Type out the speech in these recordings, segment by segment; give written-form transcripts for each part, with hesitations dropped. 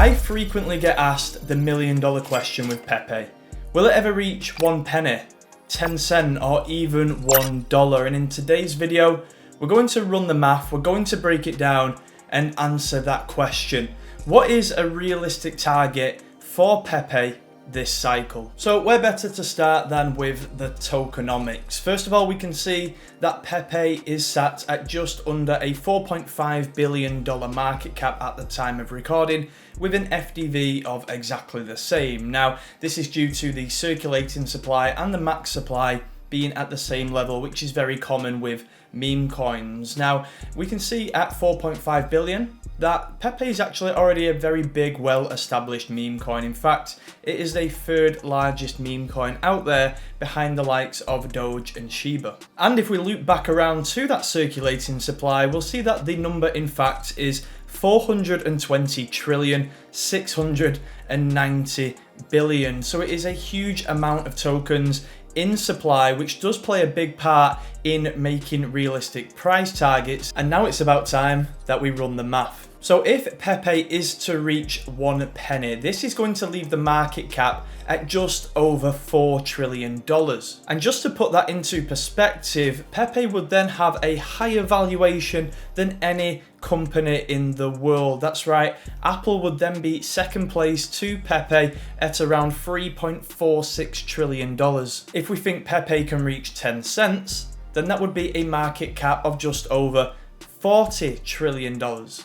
I frequently get asked the $1 million question with Pepe. Will it ever reach 1 penny, 10 cents, or even $1? And in today's video, we're going to run the math, we're going to break it down and answer that question. What is a realistic target for Pepe this cycle? So where better to start than with the tokenomics. First of all, we can see that Pepe is sat at just under a $4.5 billion market cap at the time of recording, with an FDV of exactly the same. Now, this is due to the circulating supply and the max supply being at the same level, which is very common with meme coins. Now, we can see at 4.5 billion that Pepe is actually already a very big, well-established meme coin. In fact, it is the third largest meme coin out there behind the likes of Doge and Shiba. And if we loop back around to that circulating supply, we'll see that the number in fact is 420 trillion 690 billion. So it is a huge amount of tokens in supply, which does play a big part in making realistic price targets. And now it's about time that we run the math. So if Pepe is to reach 1 penny, this is going to leave the market cap at just over $4 trillion. And just to put that into perspective, Pepe would then have a higher valuation than any company in the world. That's right, Apple would then be second place to Pepe at around $3.46 trillion. If we think Pepe can reach 10 cents, then that would be a market cap of just over $40 trillion.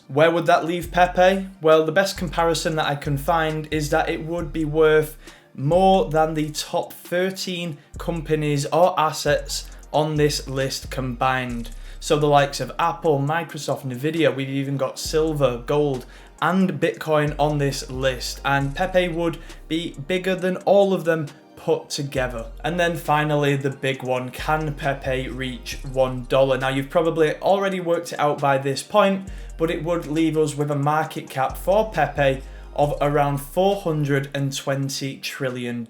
Where would that leave Pepe? Well, the best comparison that I can find is that it would be worth more than the top 13 companies or assets on this list combined. So the likes of Apple, Microsoft, Nvidia, we've even got silver, gold, and Bitcoin on this list. And Pepe would be bigger than all of them put together. And then finally, the big one, can Pepe reach $1? Now, you've probably already worked it out by this point, but it would leave us with a market cap for Pepe of around $420 trillion.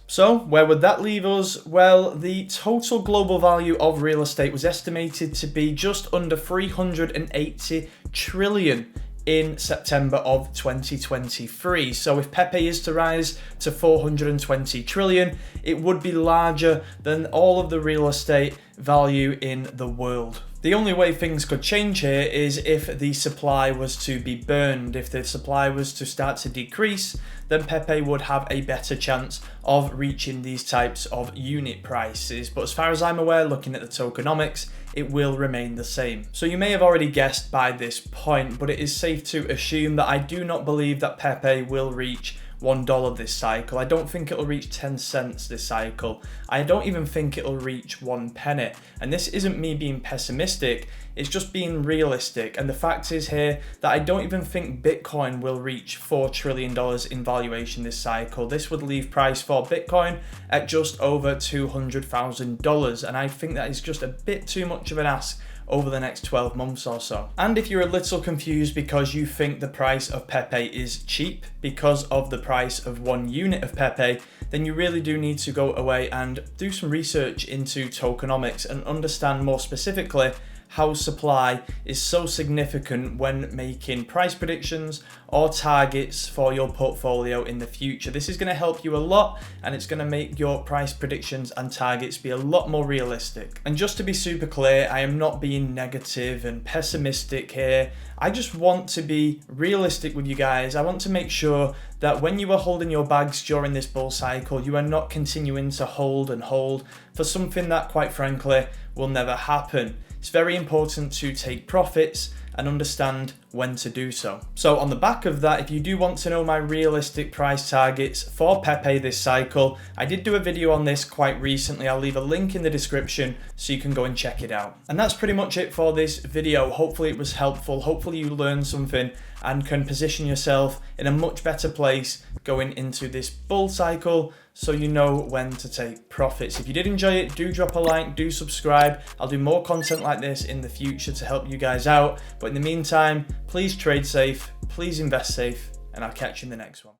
So where would that leave us? Well, the total global value of real estate was estimated to be just under 380 trillion in September of 2023. So if Pepe is to rise to 420 trillion, it would be larger than all of the real estate value in the world. The only way things could change here is if the supply was to be burned. If the supply was to start to decrease, then Pepe would have a better chance of reaching these types of unit prices. But as far as I'm aware, looking at the tokenomics, it will remain the same. So you may have already guessed by this point, but it is safe to assume that I do not believe that Pepe will reach $1 this cycle. I don't think it'll reach 10 cents this cycle. I don't even think it'll reach 1 penny. And this isn't me being pessimistic, it's just being realistic. And the fact is here that I don't even think Bitcoin will reach $4 trillion in valuation this cycle. This would leave price for Bitcoin at just over $200,000. And I think that is just a bit too much of an ask over the next 12 months or so. And if you're a little confused because you think the price of Pepe is cheap because of the price of 1 unit of Pepe, then you really do need to go away and do some research into tokenomics and understand more specifically how supply is so significant when making price predictions or targets for your portfolio in the future. This is going to help you a lot, and it's going to make your price predictions and targets be a lot more realistic. And just to be super clear, I am not being negative and pessimistic here. I just want to be realistic with you guys. I want to make sure that when you are holding your bags during this bull cycle, you are not continuing to hold and hold for something that, quite frankly, will never happen. It's very important to take profits and understand when to do so. So on the back of that, if you do want to know my realistic price targets for Pepe this cycle, I did do a video on this quite recently. I'll leave a link in the description so you can go and check it out. And that's pretty much it for this video. Hopefully it was helpful. Hopefully you learned something and can position yourself in a much better place going into this bull cycle, so you know when to take profits. If you did enjoy it, do drop a like, do subscribe. I'll do more content like this in the future to help you guys out. But in the meantime, please trade safe, please invest safe, and I'll catch you in the next one.